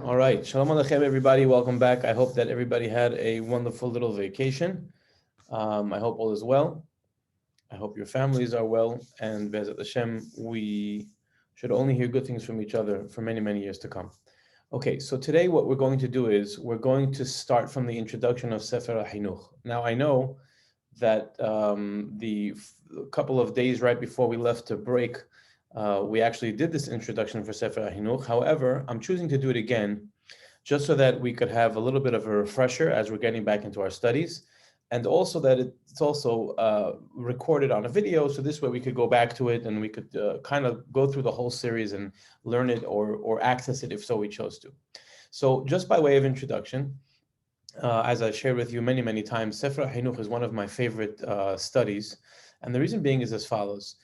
All right, Shalom Aleichem, everybody. Welcome back. I hope that everybody had a wonderful little vacation. I hope all is well. I hope your families are well. And Be'ezat Hashem, we should only hear good things from each other for many, many years to come. Okay, so today what we're going to do is we're going to start from the introduction of Sefer Hachinuch. Now, I know that the couple of days right before we left to break, we actually did this introduction for Sefer Hachinuch. However, I'm choosing to do it again just so that we could have a little bit of a refresher as we're getting back into our studies, and also that it's also recorded on a video, so this way we could go back to it and we could kind of go through the whole series and learn it or access it if so we chose to. So just by way of introduction, as I shared with you many, many times, Sefer Hachinuch is one of my favorite studies. And the reason being is as follows.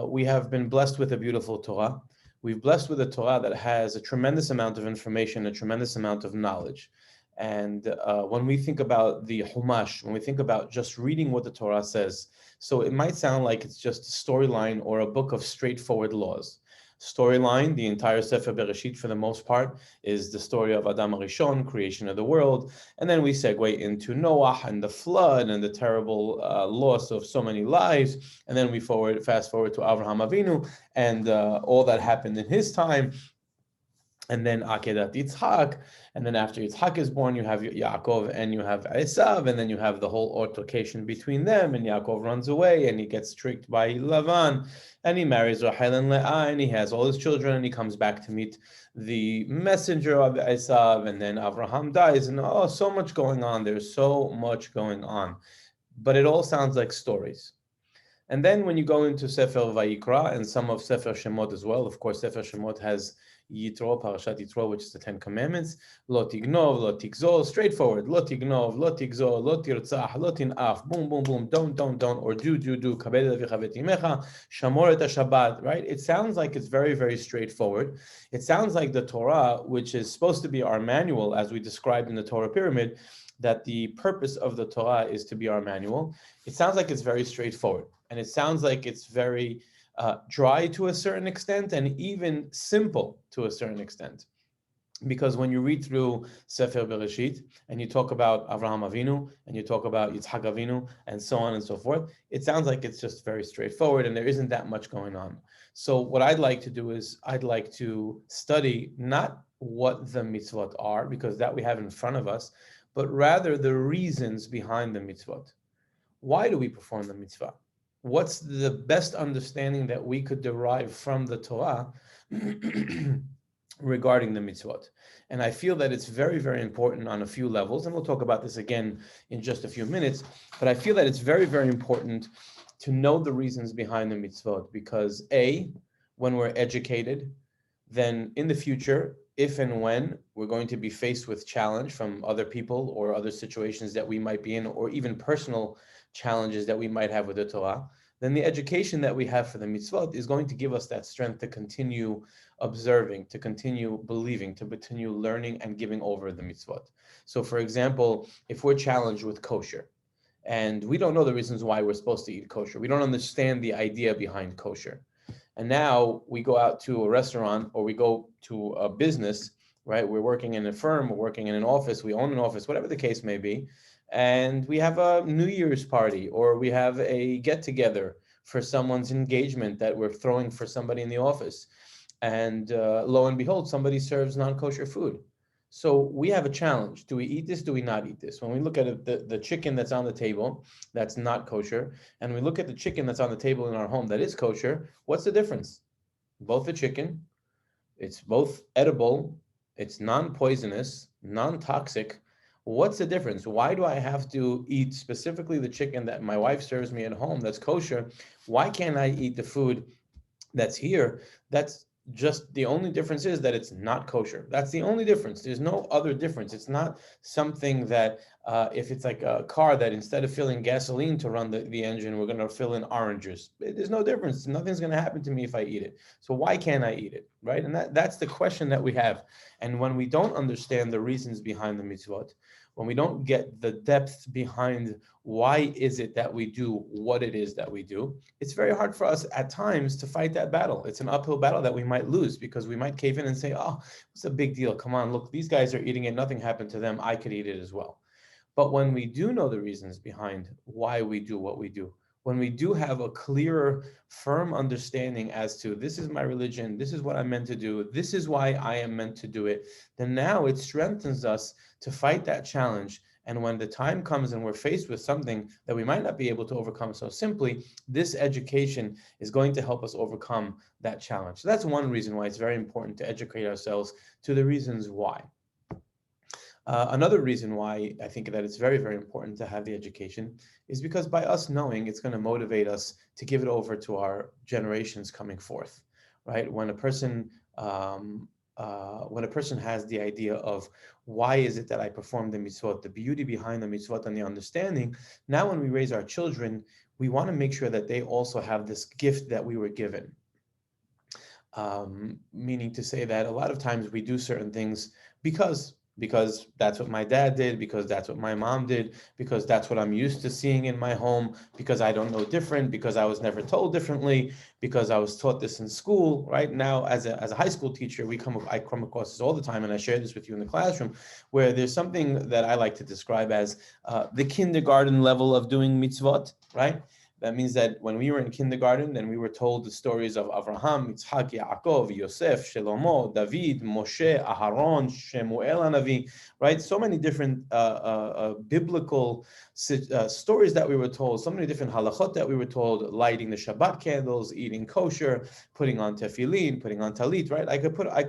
We have been blessed with a beautiful Torah. We've blessed with a Torah that has a tremendous amount of information, a tremendous amount of knowledge. And when we think about the Humash, when we think about just reading what the Torah says, so it might sound like it's just a storyline or a book of straightforward laws. Storyline, the entire Sefer Bereshit for the most part, is the story of Adam Rishon, creation of the world. And then we segue into Noah and the flood and the terrible loss of so many lives. And then we fast forward to Avraham Avinu and all that happened in his time. And then Akedat Yitzhak, and then after Yitzhak is born, you have Yaakov and you have Esav, and then you have the whole altercation between them, and Yaakov runs away, and he gets tricked by Lavan, and he marries Rachel and Leah, and he has all his children, and he comes back to meet the messenger of Esav, and then Avraham dies, and oh, so much going on. There's so much going on. But it all sounds like stories. And then when you go into Sefer Vayikra and some of Sefer Shemot as well, of course, Sefer Shemot has Yitro, Parashat Yitro, which is the 10 Commandments. Lo tignov, lo tigzol, straightforward. Lo tignov, lo tigzol, lo tirtzach, lo tinaf, boom, boom, boom, don't, or do, kabed avicha v'timecha, shamor et Shabbat, right? It sounds like it's very, very straightforward. It sounds like the Torah, which is supposed to be our manual, as we described in the Torah pyramid, that the purpose of the Torah is to be our manual. It sounds like it's very straightforward. And it sounds like it's very dry to a certain extent and even simple to a certain extent. Because when you read through Sefer Bereshit and you talk about Avraham Avinu and you talk about Yitzhak Avinu and so on and so forth, it sounds like it's just very straightforward and there isn't that much going on. So what I'd like to do is I'd like to study not what the mitzvot are, because that we have in front of us, but rather the reasons behind the mitzvot. Why do we perform the mitzvah? What's the best understanding that we could derive from the Torah regarding the mitzvot? And I feel that it's very, very important on a few levels, and we'll talk about this again in just a few minutes, but I feel that it's very, very important to know the reasons behind the mitzvot, because A, when we're educated, then in the future, if and when we're going to be faced with challenge from other people or other situations that we might be in, or even personal challenges that we might have with the Torah, then the education that we have for the mitzvot is going to give us that strength to continue observing, to continue believing, to continue learning and giving over the mitzvot. So for example, if we're challenged with kosher, and we don't know the reasons why we're supposed to eat kosher, we don't understand the idea behind kosher, and now we go out to a restaurant or we go to a business, right? We're working in a firm, we're working in an office, we own an office, whatever the case may be, and we have a New Year's party or we have a get-together for someone's engagement that we're throwing for somebody in the office. And lo and behold, somebody serves non-kosher food. So we have a challenge. Do we eat this? Do we not eat this? When we look at it, the chicken that's on the table, that's not kosher, and we look at the chicken that's on the table in our home that is kosher, what's the difference? Both the chicken, it's both edible, it's non-poisonous, non-toxic. What's the difference? Why do I have to eat specifically the chicken that my wife serves me at home that's kosher? Why can't I eat the food that's here? That's just the only difference is that it's not kosher. That's the only difference. There's no other difference. It's not something that if it's like a car that instead of filling gasoline to run the engine, we're going to fill in oranges. There's no difference. Nothing's going to happen to me if I eat it. So why can't I eat it, right? And that's the question that we have. And when we don't understand the reasons behind the mitzvot, when we don't get the depth behind why is it that we do what it is that we do, it's very hard for us at times to fight that battle. It's an uphill battle that we might lose because we might cave in and say, oh, it's a big deal. Come on, look, these guys are eating it. Nothing happened to them. I could eat it as well. But when we do know the reasons behind why we do what we do, when we do have a clearer, firm understanding as to this is my religion, this is what I'm meant to do, this is why I am meant to do it, then now it strengthens us to fight that challenge. And when the time comes and we're faced with something that we might not be able to overcome so simply, this education is going to help us overcome that challenge. So that's one reason why it's very important to educate ourselves to the reasons why. Another reason why I think that it's very, very important to have the education is because by us knowing, it's going to motivate us to give it over to our generations coming forth, right? When a person has the idea of why is it that I perform the mitzvot, the beauty behind the mitzvot and the understanding, now when we raise our children, we want to make sure that they also have this gift that we were given. Meaning to say that a lot of times we do certain things because that's what my dad did, because that's what my mom did, because that's what I'm used to seeing in my home, because I don't know different, because I was never told differently, because I was taught this in school. Right now, as a high school teacher, I come across this all the time, and I share this with you in the classroom, where there's something that I like to describe as the kindergarten level of doing mitzvot, right? That means that when we were in kindergarten, then we were told the stories of Avraham, Yitzhak, Yaakov, Yosef, Shlomo, David, Moshe, Aharon, Shemuel Hanavi, right? So many different biblical stories that we were told, so many different halachot that we were told, lighting the Shabbat candles, eating kosher, putting on Tephylline, putting on talit, right?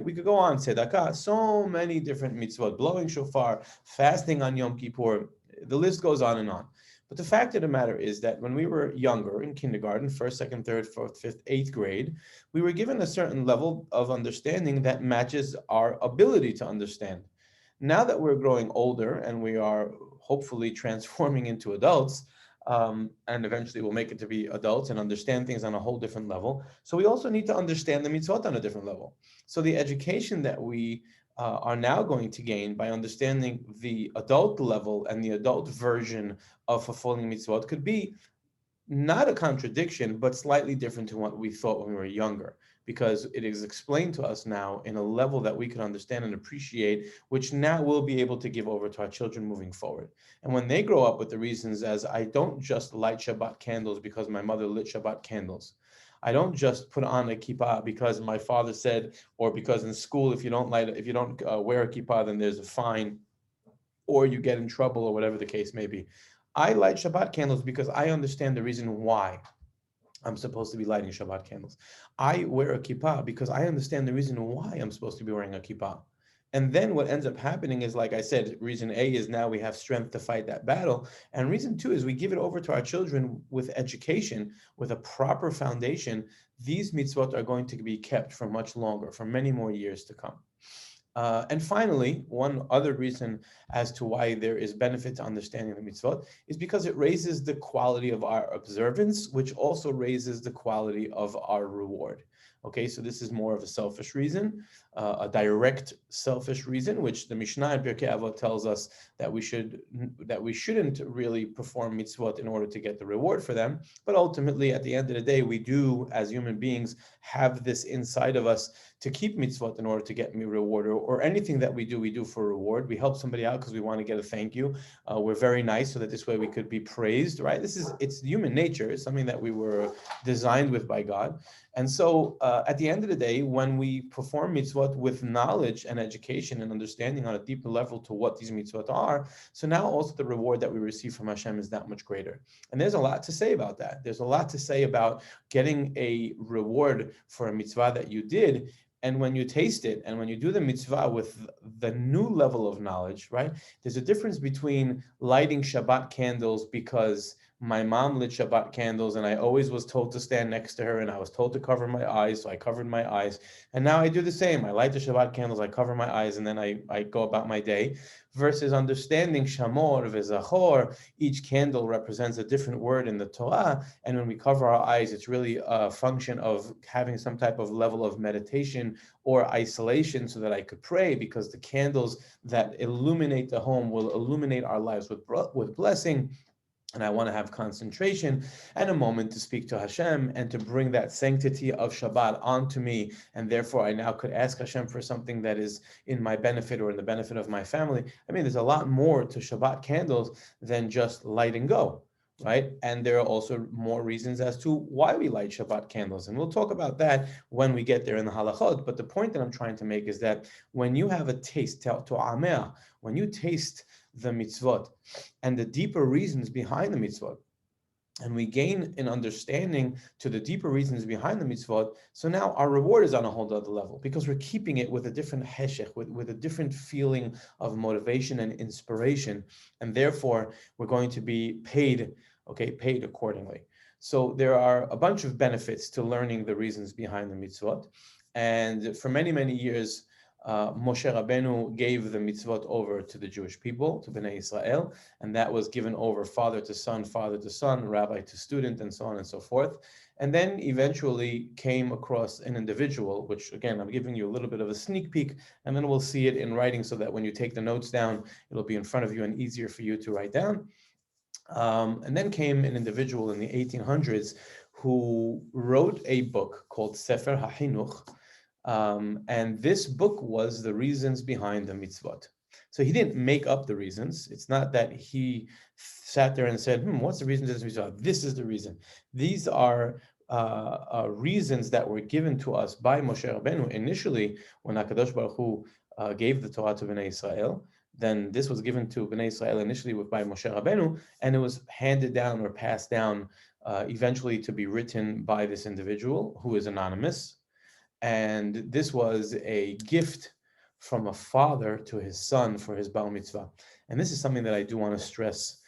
We could go on, tzedakah, so many different mitzvot, blowing shofar, fasting on Yom Kippur, the list goes on and on. But the fact of the matter is that when we were younger in kindergarten, first, second, third, fourth, fifth, eighth grade, we were given a certain level of understanding that matches our ability to understand. Now that we're growing older and we are hopefully transforming into adults, and eventually we'll make it to be adults and understand things on a whole different level. So we also need to understand the mitzvot on a different level. So the education that we are now going to gain by understanding the adult level and the adult version of fulfilling mitzvot could be not a contradiction, but slightly different to what we thought when we were younger, because it is explained to us now in a level that we can understand and appreciate, which now we'll be able to give over to our children moving forward. And when they grow up with the reasons as I don't just light Shabbat candles because my mother lit Shabbat candles. I don't just put on a kippah because my father said, or because in school, if you don't wear a kippah, then there's a fine, or you get in trouble, or whatever the case may be. I light Shabbat candles because I understand the reason why I'm supposed to be lighting Shabbat candles. I wear a kippah because I understand the reason why I'm supposed to be wearing a kippah. And then what ends up happening is, like I said, reason A is now we have strength to fight that battle. And reason two is we give it over to our children with education, with a proper foundation. These mitzvot are going to be kept for much longer, for many more years to come. And finally, one other reason as to why there is benefit to understanding the mitzvot is because it raises the quality of our observance, which also raises the quality of our reward. Okay, so this is more of a selfish reason, a direct selfish reason, which the Mishnah in Pirkei Avot tells us that we shouldn't really perform mitzvot in order to get the reward for them. But ultimately, at the end of the day, we do, as human beings, have this inside of us to keep mitzvot in order to get me reward, or anything that we do for reward. We help somebody out because we want to get a thank you. We're very nice so that this way we could be praised, right? It's human nature. It's something that we were designed with by God. And so at the end of the day, when we perform mitzvot with knowledge and education and understanding on a deeper level to what these mitzvot are, so now also the reward that we receive from Hashem is that much greater. And there's a lot to say about that. There's a lot to say about getting a reward for a mitzvah that you did. And when you taste it, and when you do the mitzvah with the new level of knowledge, right? There's a difference between lighting Shabbat candles because My mom lit Shabbat candles, and I always was told to stand next to her, and I was told to cover my eyes, so I covered my eyes. And now I do the same. I light the Shabbat candles, I cover my eyes, and then I go about my day. Versus understanding Shamor, V'Zachor, each candle represents a different word in the Torah, and when we cover our eyes, it's really a function of having some type of level of meditation or isolation so that I could pray, because the candles that illuminate the home will illuminate our lives with blessing. And I want to have concentration and a moment to speak to Hashem and to bring that sanctity of Shabbat onto me. And therefore, I now could ask Hashem for something that is in my benefit or in the benefit of my family. I mean, there's a lot more to Shabbat candles than just light and go, right? And there are also more reasons as to why we light Shabbat candles. And we'll talk about that when we get there in the halachot. But the point that I'm trying to make is that when you have a taste, to when you taste the mitzvot and the deeper reasons behind the mitzvot, and we gain an understanding to the deeper reasons behind the mitzvot, so now our reward is on a whole other level, because we're keeping it with a different heshech, with a different feeling of motivation and inspiration, and therefore we're going to be paid accordingly. So there are a bunch of benefits to learning the reasons behind the mitzvot, and for many, many years, Moshe Rabbeinu gave the mitzvot over to the Jewish people, to Bnei Israel, and that was given over father to son, rabbi to student, and so on and so forth. And then eventually came across an individual, which again, I'm giving you a little bit of a sneak peek, and then we'll see it in writing so that when you take the notes down, it'll be in front of you and easier for you to write down. And then came an individual in the 1800s who wrote a book called Sefer Hachinuch. And this book was the reasons behind the mitzvot. So he didn't make up the reasons. It's not that he sat there and said, what's the reason to this mitzvah? This is the reason. These are reasons that were given to us by Moshe Rabbeinu initially when HaKadosh Baruch Hu gave the Torah to Bnei Israel. Then this was given to Bnei Israel initially by Moshe Rabbeinu, and it was handed down or passed down eventually to be written by this individual who is anonymous. And this was a gift from a father to his son for his bar mitzvah. And this is something that I do want to stress,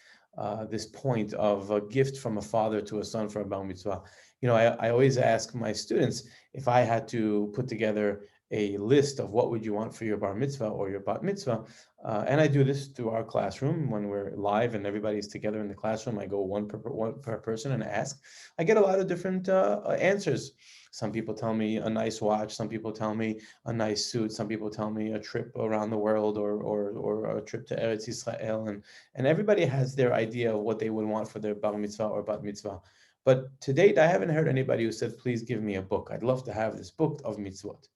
this point of a gift from a father to a son for a bar mitzvah. You know, I always ask my students, if I had to put together a list of what would you want for your bar mitzvah or your bat mitzvah, and I do this through our classroom when we're live and everybody's together in the classroom. I go one per person and ask. I get a lot of different answers. Some people tell me a nice watch. Some people tell me a nice suit. Some people tell me a trip around the world or a trip to Eretz Israel. And everybody has their idea of what they would want for their bar mitzvah or bat mitzvah. But to date, I haven't heard anybody who said, please give me a book. I'd love to have this book of mitzvot,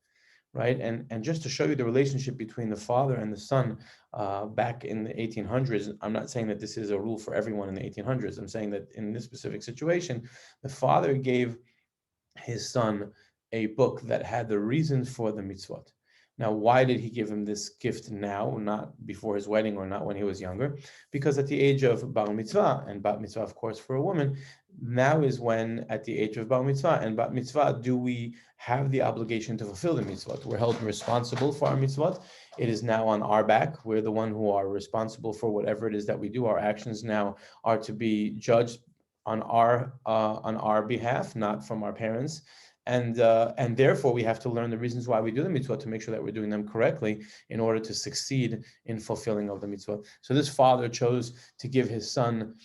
right? And just to show you the relationship between the father and the son back in the 1800s, I'm not saying that this is a rule for everyone in the 1800s. I'm saying that in this specific situation, the father gave his son a book that had the reasons for the mitzvot. Now, why did he give him this gift now, not before his wedding or not when he was younger? Because at the age of bar mitzvah, and bat mitzvah, of course, for a woman, now is when, at the age of bar mitzvah and bat mitzvah, do we have the obligation to fulfill the mitzvot. We're held responsible for our mitzvot. It is now on our back. We're the one who are responsible for whatever it is that we do. Our actions now are to be judged on our behalf, not from our parents. And therefore, we have to learn the reasons why we do the mitzvot to make sure that we're doing them correctly in order to succeed in fulfilling of the mitzvot. So this father chose to give his son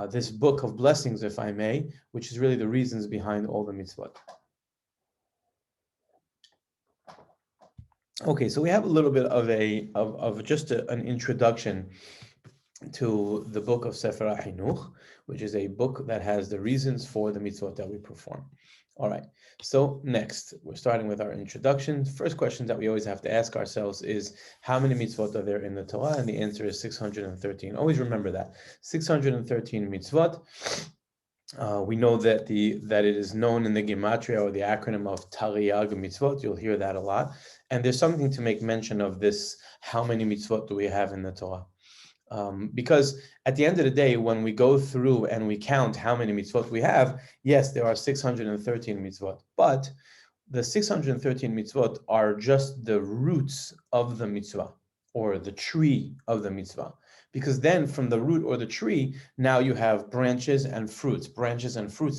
this book of blessings, if I may, which is really the reasons behind all the mitzvot. Okay, so we have a little bit of just an introduction to the book of Sefer Hachinuch, which is a book that has the reasons for the mitzvot that we perform. All right, so next, we're starting with our introduction. First question that we always have to ask ourselves is, how many mitzvot are there in the Torah? And the answer is 613. Always remember that, 613 mitzvot. We know that it is known in the gematria or the acronym of Tariyag mitzvot. You'll hear that a lot. And there's something to make mention of this, how many mitzvot do we have in the Torah? Because at the end of the day, when we go through and we count how many mitzvot we have, yes, there are 613 mitzvot, but the 613 mitzvot are just the roots of the mitzvah, or the tree of the mitzvah. Because then from the root or the tree, now you have branches and fruits,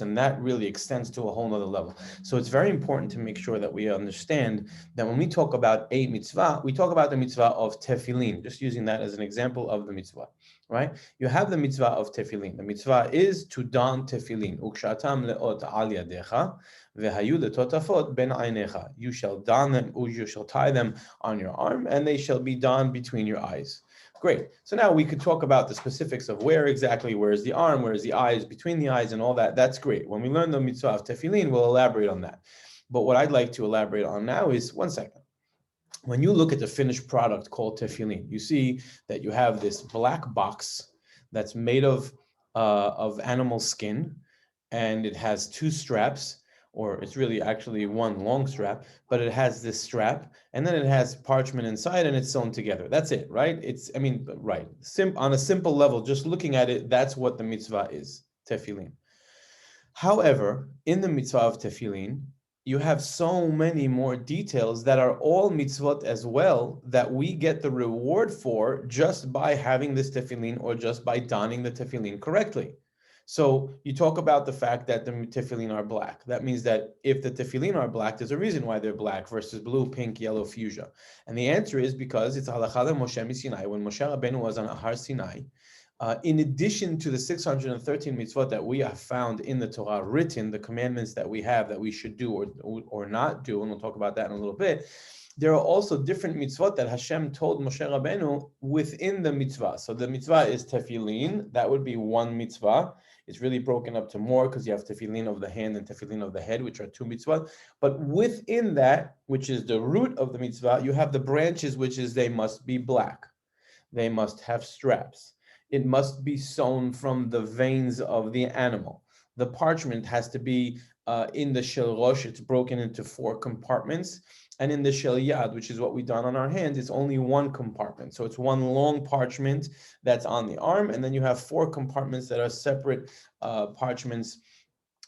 and that really extends to a whole nother level. So it's very important to make sure that we understand that when we talk about a mitzvah, we talk about the mitzvah of Tephylline, just using that as an example of the mitzvah, right? You have the mitzvah of Tephylline. The mitzvah is to don Tephylline. Ukshatam leot al yadecha, vehayu letotafot ben einecha. You shall don them, or you shall tie them on your arm, and they shall be donned between your eyes. Great. So now we could talk about the specifics of where is the arm, where is the eyes, between the eyes, and all that. That's great. When we learn the mitzvah of Tephylline, we'll elaborate on that. But what I'd like to elaborate on now is, one second. When you look at the finished product called Tephylline, you see that you have this black box that's made of animal skin, and it has two straps, or it's really actually one long strap, but it has this strap, and then it has parchment inside, and it's sewn together. That's it, right? Right. On a simple level, just looking at it, that's what the mitzvah is, Tephylline. However, in the mitzvah of Tephylline, you have so many more details that are all mitzvot as well, that we get the reward for just by having this Tephylline, or just by donning the Tephylline correctly. So you talk about the fact that the tefillin are black. That means that if the tefillin are black, there's a reason why they're black versus blue, pink, yellow, fuchsia. And the answer is because it's halacha Moshe Sinai. When Moshe Rabbeinu was on Har Sinai, in addition to the 613 mitzvot that we have found in the Torah written, the commandments that we have that we should do or not do, and we'll talk about that in a little bit, there are also different mitzvot that Hashem told Moshe Rabbeinu within the mitzvah. So the mitzvah is tefillin. That would be one mitzvah. It's really broken up to more because you have tefillin of the hand and tefillin of the head, which are two mitzvot. But within that, which is the root of the mitzvah, you have the branches, which is they must be black. They must have straps. It must be sewn from the veins of the animal. The parchment has to be in the shel rosh. It's broken into 4 compartments. And in the shel yad, which is what we've done on our hands, it's only 1 compartment. So it's one long parchment that's on the arm, and then you have 4 compartments that are separate parchments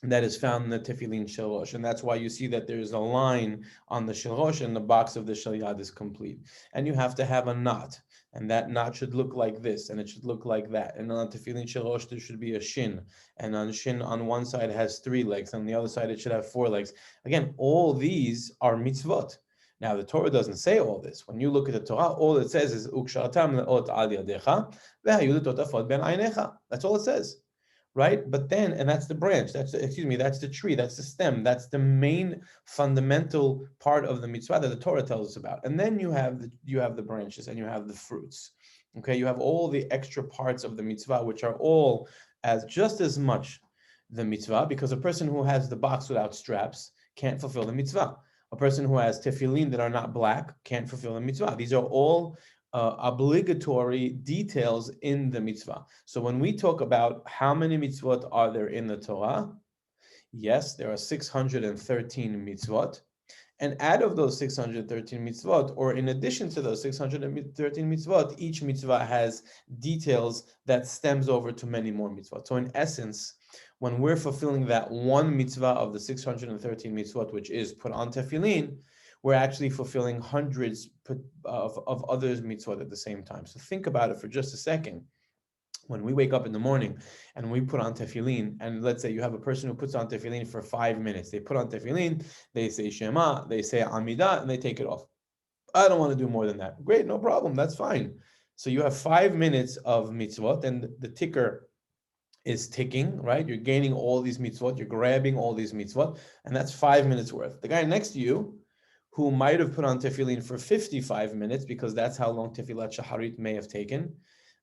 that is found in the tefillin shel rosh. And that's why you see that there's a line on the shel rosh, and the box of the shel yad is complete. And you have to have a knot, and that knot should look like this, and it should look like that. And on tefillin shel rosh, there should be a shin, and on shin on one side has 3 legs, on the other side it should have 4 legs. Again, all these are mitzvot. Now the Torah doesn't say all this. When you look at the Torah, all it says is ukshartam leot al yadecha vehayu letotafot ben einecha. That's all it says, right? But then, and that's the branch. That's the tree. That's the stem. That's the main fundamental part of the mitzvah that the Torah tells us about. And then you have the branches and you have the fruits. Okay, you have all the extra parts of the mitzvah, which are all just as much the mitzvah, because a person who has the box without straps can't fulfill the mitzvah. A person who has tefillin that are not black can't fulfill the mitzvah. These are all obligatory details in the mitzvah. So when we talk about how many mitzvot are there in the Torah, yes, there are 613 mitzvot. And out of those 613 mitzvot, or in addition to those 613 mitzvot, each mitzvah has details that stems over to many more mitzvot. So in essence, when we're fulfilling that one mitzvah of the 613 mitzvot, which is put on tefillin, we're actually fulfilling hundreds of other mitzvot at the same time. So think about it for just a second. When we wake up in the morning and we put on tefillin, and let's say you have a person who puts on tefillin for 5 minutes. They put on tefillin, they say Shema, they say Amidah, and they take it off. I don't want to do more than that. Great, no problem, that's fine. So you have 5 minutes of mitzvot, and the ticker is ticking, right? You're gaining all these mitzvot, you're grabbing all these mitzvot, and that's 5 minutes worth. The guy next to you, who might have put on tefillin for 55 minutes, because that's how long tefillat shaharit may have taken,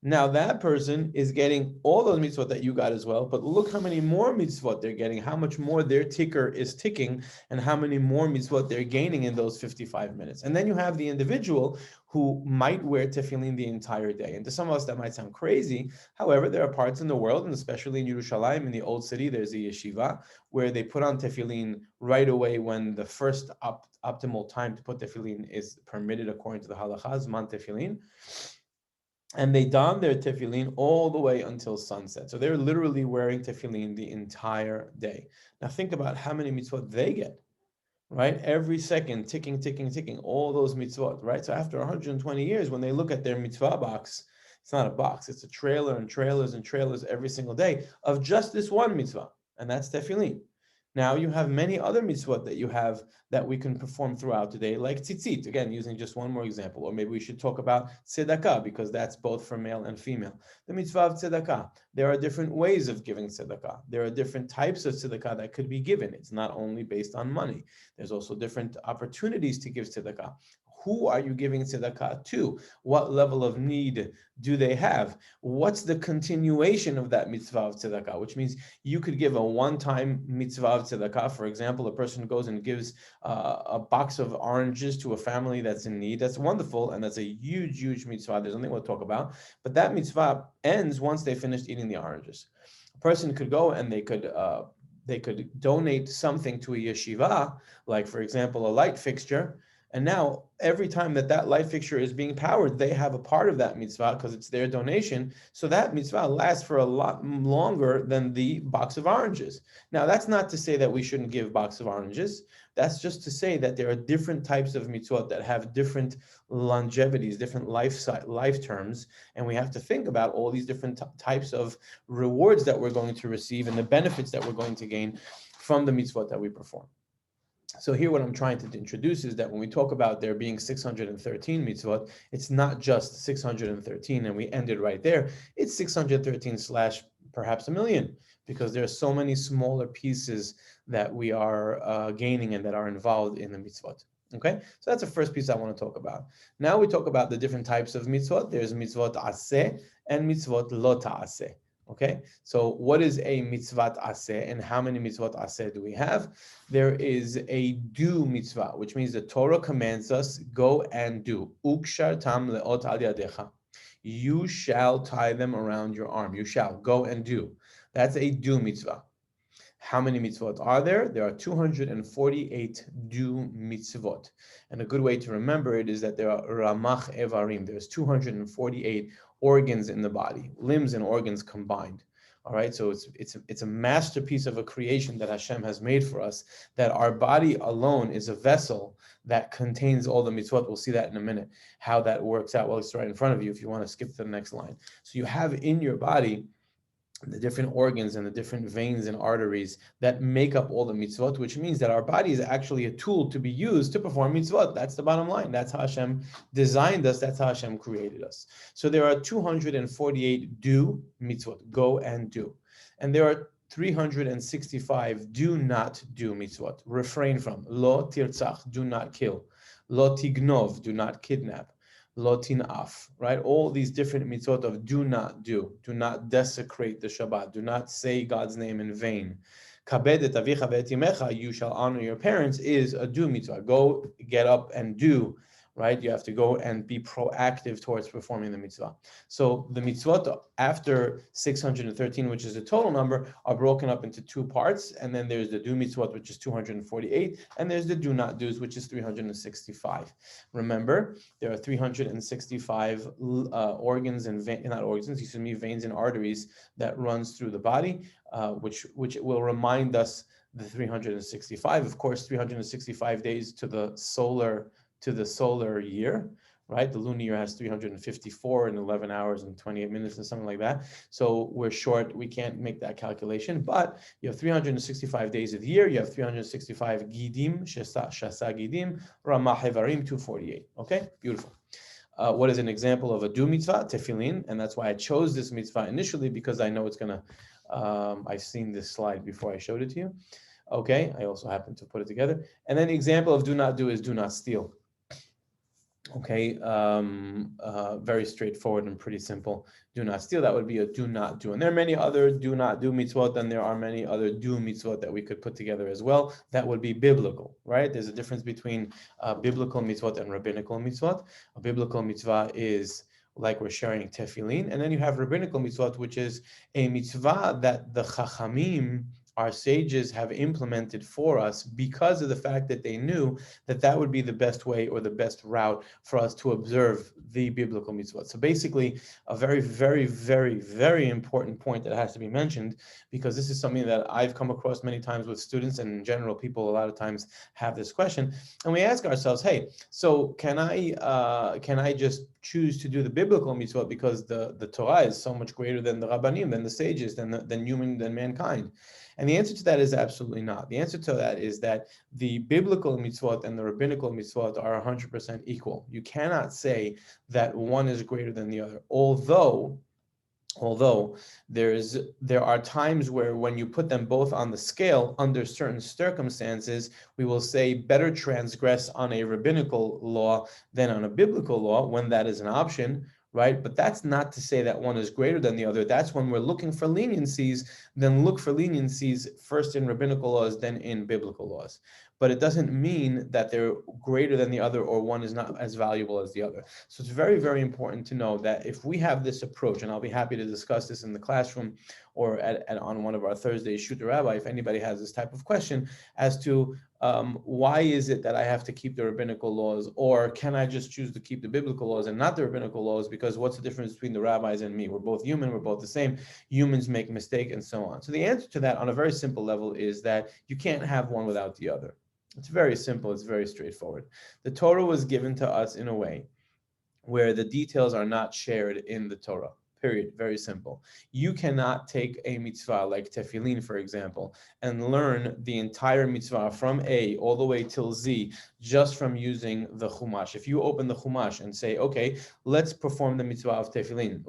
now that person is getting all those mitzvot that you got as well, but look how many more mitzvot they're getting, how much more their ticker is ticking, and how many more mitzvot they're gaining in those 55 minutes. And then you have the individual who might wear tefillin the entire day. And to some of us, that might sound crazy. However, there are parts in the world, and especially in Yerushalayim, in the old city, there's a yeshiva where they put on tefillin right away when the first optimal time to put tefillin is permitted according to the halakha, zman tefillin. And they don their tefillin all the way until sunset. So they're literally wearing tefillin the entire day. Now think about how many mitzvot they get. right? Every second, ticking, ticking, ticking, all those mitzvot, right? So after 120 years, when they look at their mitzvah box, it's not a box, it's a trailer and trailers and trailers every single day of just this one mitzvah, and that's tefillin. Now you have many other mitzvot that you have that we can perform throughout the day, like tzitzit, again, using just one more example. Or maybe we should talk about tzedakah, because that's both for male and female. The mitzvah of tzedakah. There are different ways of giving tzedakah. There are different types of tzedakah that could be given. It's not only based on money. There's also different opportunities to give tzedakah. Who are you giving tzedakah to? What level of need do they have? What's the continuation of that mitzvah of tzedakah? Which means you could give a one-time mitzvah of tzedakah. For example, a person goes and gives a box of oranges to a family that's in need. That's wonderful, and that's a huge, huge mitzvah. There's something we'll talk about. But that mitzvah ends once they finished eating the oranges. A person could go and they could donate something to a yeshiva, like, for example, a light fixture. And now, every time that light fixture is being powered, they have a part of that mitzvah because it's their donation. So that mitzvah lasts for a lot longer than the box of oranges. Now, that's not to say that we shouldn't give box of oranges. That's just to say that there are different types of mitzvot that have different longevities, different life terms, and we have to think about all these different types of rewards that we're going to receive and the benefits that we're going to gain from the mitzvot that we perform. So here what I'm trying to introduce is that when we talk about there being 613 mitzvot, it's not just 613 and we ended right there. It's 613 slash perhaps a million, because there are so many smaller pieces that we are gaining and that are involved in the mitzvot. Okay, so that's the first piece I want to talk about. Now we talk about the different types of mitzvot. There's mitzvot aseh and mitzvot lo ta'aseh. Okay, so what is a mitzvat aseh and how many mitzvot aseh do we have? There is a do mitzvah, which means the Torah commands us, go and do. Ukshar tam leot al yadecha. You shall tie them around your arm. You shall go and do. That's a do mitzvah. How many mitzvot are there? There are 248 do mitzvot. And a good way to remember it is that there are ramach evarim. There's 248 organs in the body, limbs and organs combined. All right, so it's a masterpiece of a creation that Hashem has made for us, that our body alone is a vessel that contains all the mitzvot. We'll see that in a minute, how that works out. Well, it's right in front of you if you want to skip to the next line. So you have in your body the different organs and the different veins and arteries that make up all the mitzvot, which means that our body is actually a tool to be used to perform mitzvot. That's the bottom line. That's how Hashem designed us. That's how Hashem created us. So there are 248 do mitzvot, go and do. And there are 365 do not do mitzvot, refrain from. Lo tirtzach, do not kill. Lo tignov, do not kidnap. Lo tinaf, right? All these different mitzvot of do not desecrate the Shabbat, do not say God's name in vain. Kabed et avicha ve'et imecha, you shall honor your parents, is a do mitzvah. Go, get up and do, right? You have to go and be proactive towards performing the mitzvah. So the mitzvot after 613, which is the total number, are broken up into two parts. And then there's the do mitzvot, which is 248. And there's the do not do's, which is 365. Remember, there are 365 organs and veins and arteries that runs through the body, which will remind us the 365. Of course, 365 days to the solar year, right? The lunar year has 354 and 11 hours and 28 minutes and something like that. So we're short, we can't make that calculation, but you have 365 days of the year, you have 365 gidim, shasa gidim, ramah hevarim, 248. Okay, beautiful. What is an example of a do mitzvah? Tefillin, and that's why I chose this mitzvah initially, because I know it's gonna, I've seen this slide before I showed it to you. Okay, I also happen to put it together. And then the example of do not do is do not steal. Okay, very straightforward and pretty simple. Do not steal, that would be a do not do. And there are many other do not do mitzvot, and there are many other do mitzvot that we could put together as well. That would be biblical, right? There's a difference between biblical mitzvot and rabbinical mitzvot. A biblical mitzvah is like we're sharing tefillin, and then you have rabbinical mitzvot, which is a mitzvah that the chachamim our sages have implemented for us because of the fact that they knew that that would be the best way or the best route for us to observe the biblical mitzvot. So basically, a very, very, very, very important point that has to be mentioned, because this is something that I've come across many times with students, and in general, people a lot of times have this question, and we ask ourselves, hey, so can I just choose to do the biblical mitzvot because the Torah is so much greater than the Rabbanim, than the sages, than mankind? And the answer to that is absolutely not. The answer to that is that the biblical mitzvot and the rabbinical mitzvot are 100% equal. You cannot say that one is greater than the other, although there are times where when you put them both on the scale under certain circumstances, we will say better transgress on a rabbinical law than on a biblical law when that is an option, right? But that's not to say that one is greater than the other. That's when we're looking for leniencies, then look for leniencies first in rabbinical laws, then in biblical laws. But it doesn't mean that they're greater than the other or one is not as valuable as the other. So it's very, very important to know that if we have this approach, and I'll be happy to discuss this in the classroom or on one of our Thursdays, Shoot the Rabbi, if anybody has this type of question as to why is it that I have to keep the rabbinical laws, or can I just choose to keep the biblical laws and not the rabbinical laws, because what's the difference between the rabbis and me? We're both human, we're both the same. Humans make mistakes and so on. So the answer to that on a very simple level is that you can't have one without the other. It's very simple, it's very straightforward. The Torah was given to us in a way where the details are not shared in the Torah. Period. Very simple. You cannot take a mitzvah like Tephylline, for example, and learn the entire mitzvah from A all the way till Z just from using the Chumash. If you open the Chumash and say, okay, let's perform the mitzvah of Tephylline.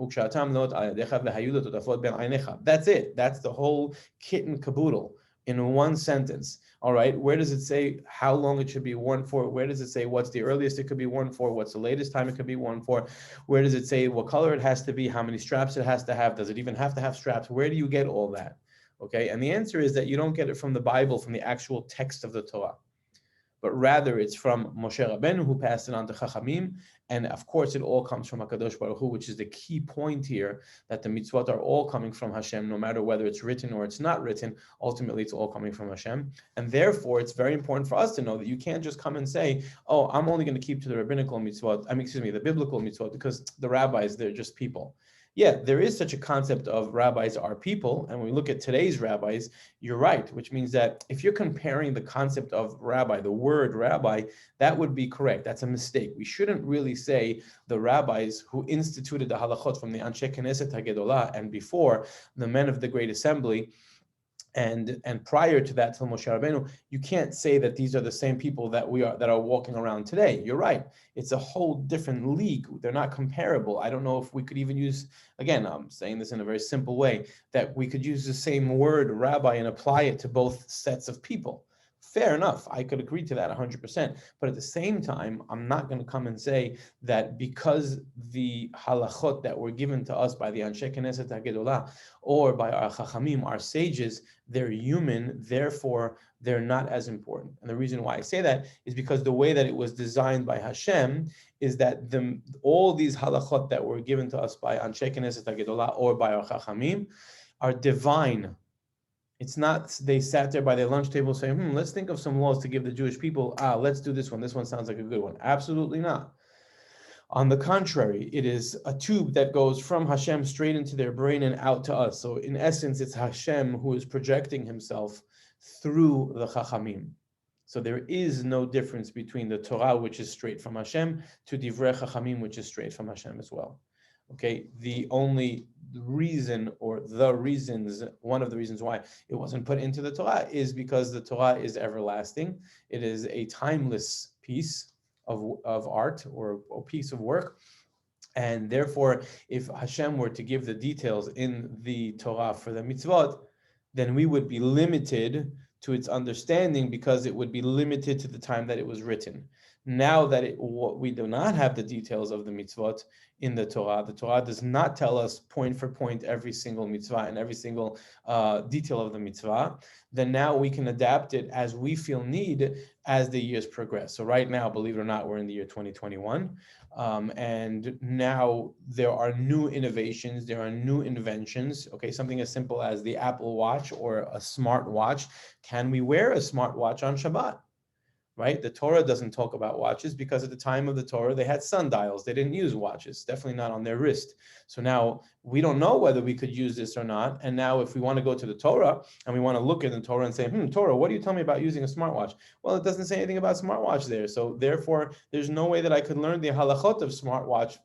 That's it. That's the whole kit and caboodle in one sentence. All right, where does it say how long it should be worn for? Where does it say what's the earliest it could be worn for? What's the latest time it could be worn for? Where does it say what color it has to be? How many straps it has to have? Does it even have to have straps? Where do you get all that? Okay, and the answer is that you don't get it from the Bible, from the actual text of the Torah, but rather it's from Moshe Rabbeinu, who passed it on to Chachamim, and of course it all comes from HaKadosh Baruch Hu, which is the key point here, that the mitzvot are all coming from Hashem, no matter whether it's written or it's not written. Ultimately, it's all coming from Hashem, and therefore it's very important for us to know that you can't just come and say, oh, I'm only going to keep to the rabbinical mitzvot, the biblical mitzvot, because the rabbis, they're just people. Yeah, there is such a concept of rabbis are people, and when we look at today's rabbis, you're right, which means that if you're comparing the concept of rabbi, the word rabbi, that would be correct. That's a mistake. We shouldn't really say the rabbis who instituted the halachot from the Anshe Knesset HaGedolah and before, the men of the Great Assembly, and prior to that, till Moshe Rabbeinu, you can't say that these are the same people that are walking around today. You're right. It's a whole different league. They're not comparable. I don't know if we could even use, again, I'm saying this in a very simple way, that we could use the same word rabbi and apply it to both sets of people. Fair enough. I could agree to that 100%. But at the same time, I'm not going to come and say that because the halachot that were given to us by the Anshe Knesset HaGedolah or by our Chachamim, our sages, they're human, therefore they're not as important. And the reason why I say that is because the way that it was designed by Hashem is that all these halachot that were given to us by Anshe Knesset HaGedolah or by our Chachamim are divine. It's not they sat there by their lunch table saying, let's think of some laws to give the Jewish people. Let's do this one. This one sounds like a good one. Absolutely not. On the contrary, it is a tube that goes from Hashem straight into their brain and out to us. So in essence, it's Hashem who is projecting himself through the Chachamim. So there is no difference between the Torah, which is straight from Hashem, to Divrei Chachamim, which is straight from Hashem as well. Okay, the only reason, or the reasons, one of the reasons why it wasn't put into the Torah is because the Torah is everlasting. It is a timeless piece of art or a piece of work. And therefore, if Hashem were to give the details in the Torah for the mitzvot, then we would be limited to its understanding because it would be limited to the time that it was written. Now that we do not have the details of the mitzvot in the Torah does not tell us point for point every single mitzvah and every single detail of the mitzvah, then now we can adapt it as we feel need as the years progress. So right now, believe it or not, we're in the year 2021. And now there are new innovations, there are new inventions. Okay, something as simple as the Apple Watch or a smart watch. Can we wear a smart watch on Shabbat? Right? The Torah doesn't talk about watches because at the time of the Torah, they had sundials. They didn't use watches, definitely not on their wrist. So now we don't know whether we could use this or not. And now if we want to go to the Torah and we want to look at the Torah and say, Torah, what do you tell me about using a smartwatch? Well, it doesn't say anything about smartwatch there. So therefore, there's no way that I could learn the halachot of smartwatch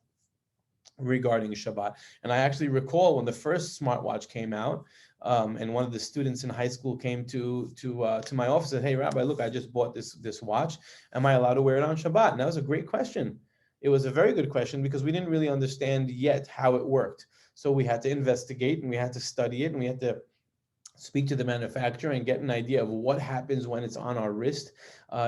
regarding Shabbat. And I actually recall when the first smartwatch came out, and one of the students in high school came to my office and said, "Hey, Rabbi, look, I just bought this watch. Am I allowed to wear it on Shabbat?" And that was a great question. It was a very good question because we didn't really understand yet how it worked. So we had to investigate and we had to study it and we had to speak to the manufacturer and get an idea of what happens when it's on our wrist.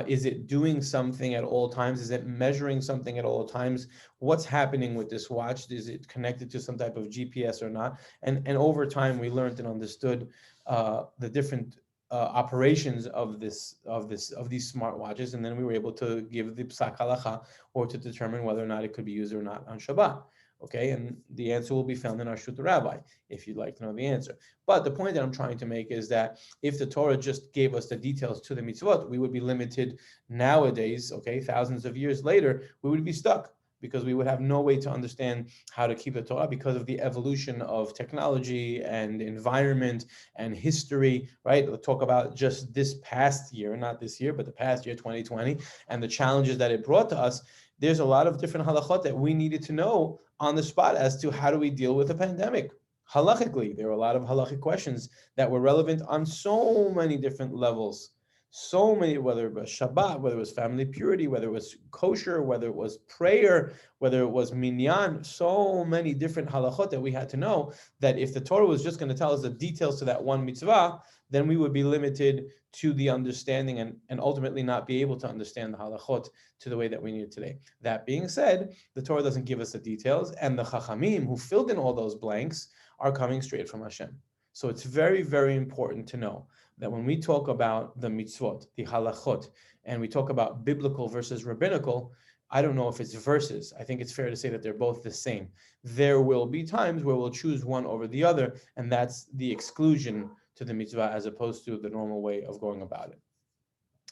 Is it doing something at all times? Is it measuring something at all times? What's happening with this watch? Is it connected to some type of GPS or not? And over time, we learned and understood the different operations of these smartwatches, and then we were able to give the psak halacha or to determine whether or not it could be used or not on Shabbat. Okay, and the answer will be found in our Shut Rabbi, if you'd like to know the answer. But the point that I'm trying to make is that if the Torah just gave us the details to the mitzvot, we would be limited nowadays, okay, thousands of years later, we would be stuck because we would have no way to understand how to keep the Torah because of the evolution of technology and environment and history, right? We'll talk about just this past year, not this year, but the past year, 2020, and the challenges that it brought to us. There's a lot of different halachot that we needed to know on the spot as to how do we deal with a pandemic. Halachically, there were a lot of halachic questions that were relevant on so many different levels. So many, whether it was Shabbat, whether it was family purity, whether it was kosher, whether it was prayer, whether it was minyan, so many different halachot that we had to know that if the Torah was just going to tell us the details to that one mitzvah, then we would be limited to the understanding and ultimately not be able to understand the halachot to the way that we need it today. That being said, the Torah doesn't give us the details, and the chachamim who filled in all those blanks are coming straight from Hashem. So it's very, very important to know that when we talk about the mitzvot, the halachot, and we talk about biblical versus rabbinical, I don't know if it's verses. I think it's fair to say that they're both the same. There will be times where we'll choose one over the other, and that's the exclusion to the mitzvah as opposed to the normal way of going about it.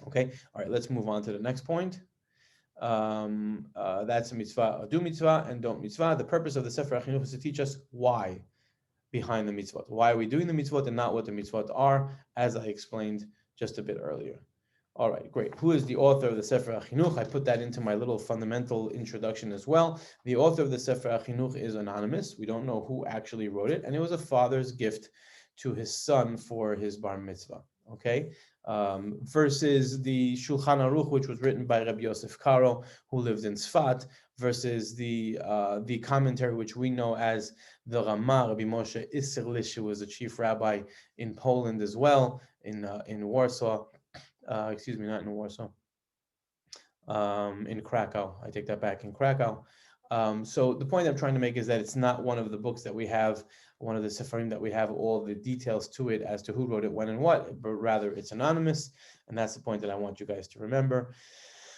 Okay, all right, let's move on to the next point. That's a mitzvah, do mitzvah and don't mitzvah. The purpose of the Sefer Hachinuch is to teach us why behind the mitzvot. Why are we doing the mitzvot and not what the mitzvot are, as I explained just a bit earlier. All right, great. Who is the author of the Sefer Hachinuch? I put that into my little fundamental introduction as well. The author of the Sefer Hachinuch is anonymous. We don't know who actually wrote it, and it was a father's gift to his son for his bar mitzvah. Okay, versus the Shulchan Aruch, which was written by Rabbi Yosef Karo, who lived in Tzfat, versus the commentary, which we know as the Ramah, Rabbi Moshe Isserlich, who was a chief rabbi in Poland as well, in Warsaw. Excuse me, not in Warsaw. In Krakow. I take that back, in Krakow. So the point I'm trying to make is that it's not one of the books that we have, one of the Sephirim that we have all the details to it as to who wrote it, when and what, but rather it's anonymous. And that's the point that I want you guys to remember.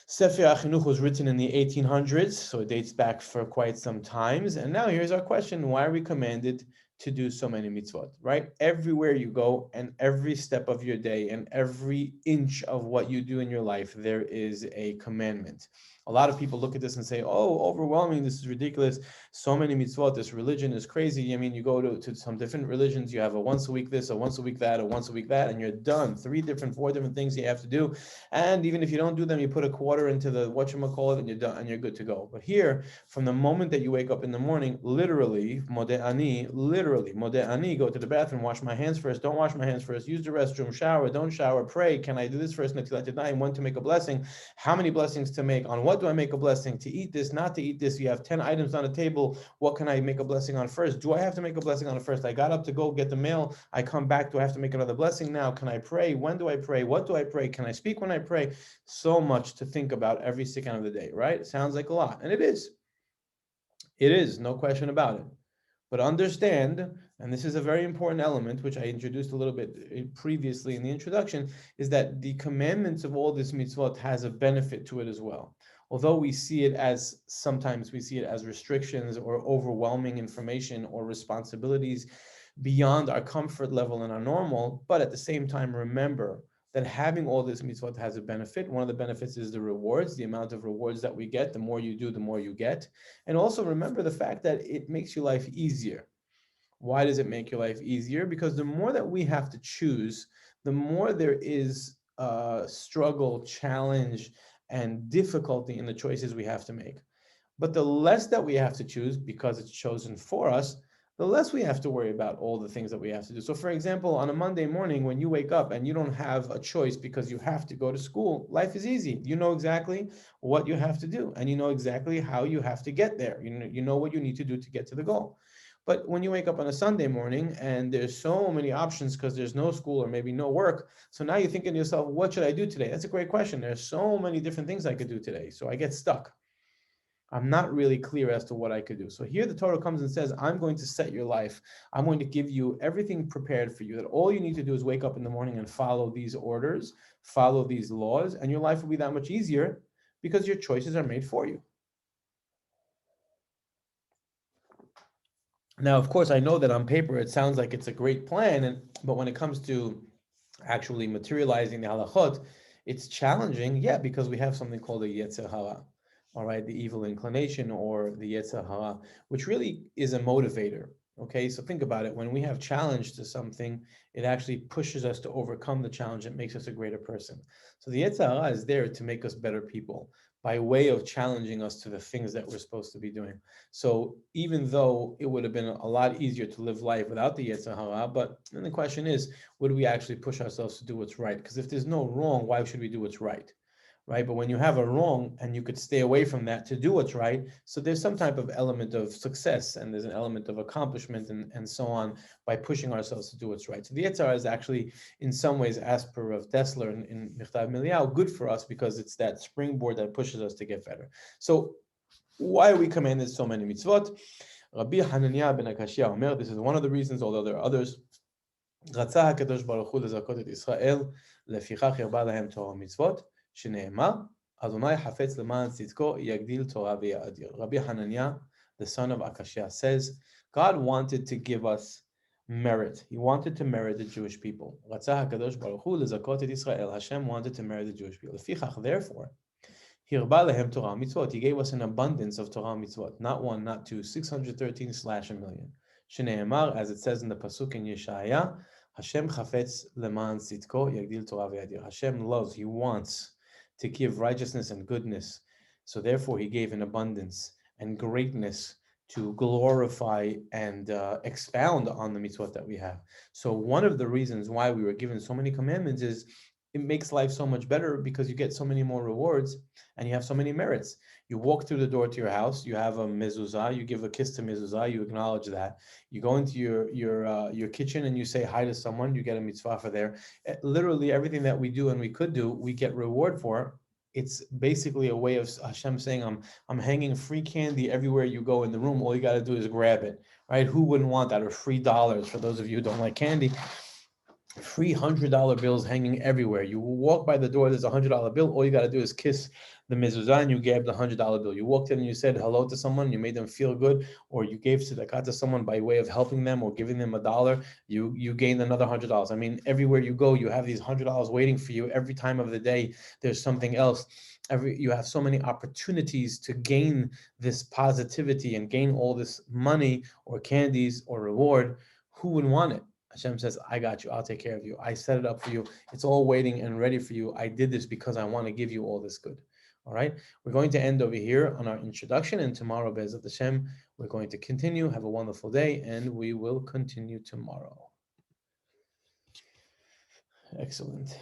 Sefer Hachinuch was written in the 1800s, so it dates back for quite some times. And now here's our question: why are we commanded to do so many mitzvot, right? Everywhere you go and every step of your day and every inch of what you do in your life, there is a commandment. A lot of people look at this and say, oh, overwhelming, this is ridiculous. So many mitzvot, this religion is crazy. I mean, you go to some different religions, you have a once a week this, a once a week that, a once a week that, and you're done. 4 different things you have to do. And even if you don't do them, you put a quarter into the whatchamacallit and you're done and you're good to go. But here, from the moment that you wake up in the morning, literally, modeh ani, go to the bathroom, wash my hands first, don't wash my hands first, use the restroom, shower, don't shower, pray, can I do this first, netilat yadayim, when to make a blessing, how many blessings to make, on what do I make a blessing, to eat this, not to eat this, you have 10 items on a table, what can I make a blessing on first, do I have to make a blessing on it first, I got up to go get the mail, I come back, do I have to make another blessing now, can I pray, when do I pray, what do I pray, can I speak when I pray? So much to think about every second of the day, right? It sounds like a lot, and it is, no question about it. But understand, and this is a very important element, which I introduced a little bit previously in the introduction, is that the commandments of all this mitzvot has a benefit to it as well. although we see it as, sometimes we see it as restrictions or overwhelming information or responsibilities beyond our comfort level and our normal, but at the same time, remember that having all this mitzvot has a benefit. One of the benefits is the rewards, the amount of rewards that we get. The more you do, the more you get. And also remember the fact that it makes your life easier. Why does it make your life easier? Because the more that we have to choose, the more there is struggle, challenge, and difficulty in the choices we have to make. But the less that we have to choose, because it's chosen for us, the less we have to worry about all the things that we have to do. So for example, on a Monday morning, when you wake up and you don't have a choice because you have to go to school, life is easy. You know exactly what you have to do, and you know exactly how you have to get there. You know what you need to do to get to the goal. But when you wake up on a Sunday morning and there's so many options because there's no school or maybe no work, so now you're thinking to yourself, what should I do today? That's a great question. There's so many different things I could do today. So I get stuck. I'm not really clear as to what I could do. So here the Torah comes and says, I'm going to set your life. I'm going to give you everything prepared for you, that all you need to do is wake up in the morning and follow these orders, follow these laws, and your life will be that much easier because your choices are made for you. Now, of course, I know that on paper it sounds like it's a great plan, but when it comes to actually materializing the halachot, it's challenging, because we have something called a yetzer hara, all right, the evil inclination or the yetzer hara, which really is a motivator. Okay, so think about it. When we have challenge to something, it actually pushes us to overcome the challenge. It makes us a greater person. So the yetzer hara is there to make us better people by way of challenging us to the things that we're supposed to be doing. So even though it would have been a lot easier to live life without the yetzer hara, but then the question is, would we actually push ourselves to do what's right? Because if there's no wrong, why should we do what's right? Right? But when you have a wrong and you could stay away from that to do what's right, so there's some type of element of success and there's an element of accomplishment and so on by pushing ourselves to do what's right. So the yetzer hara is actually, in some ways, as per Rav Dessler in Michtav Miliau, good for us because it's that springboard that pushes us to get better. So why are we commanded so many mitzvot? Rabbi Hananiah ben Akashia Omer, this is one of the reasons, although there are others. רצה הקדוש ברוך הוא לזכות את ישראל, לפיכך הרבה להם תורה ומצוות, שנאמר, אדוני חפץ למען צדקו, יגדיל תורה ויאדיר. Rabbi Hananiah, the son of Akashia, says, God wanted to give us merit. He wanted to merit the Jewish people. רצה הקדוש ברוך הוא לזכות את ישראל. Hashem wanted to merit the Jewish people. לפיכך, therefore, הרבה להם תורה ומצוות. He gave us an abundance of Torah and mitzvot. Not one, not two, 613/1,000,000. שנאמר, as it says in the pasuk in Yeshaya, Hashem chafetz leman tzidko yagdil Torah v'yadir. Hashem loves, He wants to give righteousness and goodness. So therefore He gave an abundance and greatness to glorify and expound on the mitzvot that we have. So one of the reasons why we were given so many commandments is it makes life so much better because you get so many more rewards and you have so many merits. You walk through the door to your house, you have a mezuzah, you give a kiss to mezuzah, you acknowledge that. You go into your kitchen and you say hi to someone, you get a mitzvah for there. Literally everything that we do and we could do, we get reward for. It's basically a way of Hashem saying, I'm hanging free candy everywhere you go in the room. All you got to do is grab it, right? Who wouldn't want that? Or free dollars for those of you who don't like candy. Free $100 bills hanging everywhere. You walk by the door, there's a $100 bill. All you got to do is kiss the mezuzah and you gave the $100 bill. You walked in and you said hello to someone, you made them feel good, or you gave tzedakah to someone by way of helping them or giving them $1. You gained another $100. I mean, everywhere you go, you have these $100 waiting for you. Every time of the day, there's something else. You have so many opportunities to gain this positivity and gain all this money or candies or reward. Who would want it? Hashem says, I got you. I'll take care of you. I set it up for you. It's all waiting and ready for you. I did this because I want to give you all this good. All right. We're going to end over here on our introduction, and tomorrow, Be'ezrat Hashem, we're going to continue. Have a wonderful day, and we will continue tomorrow. Excellent.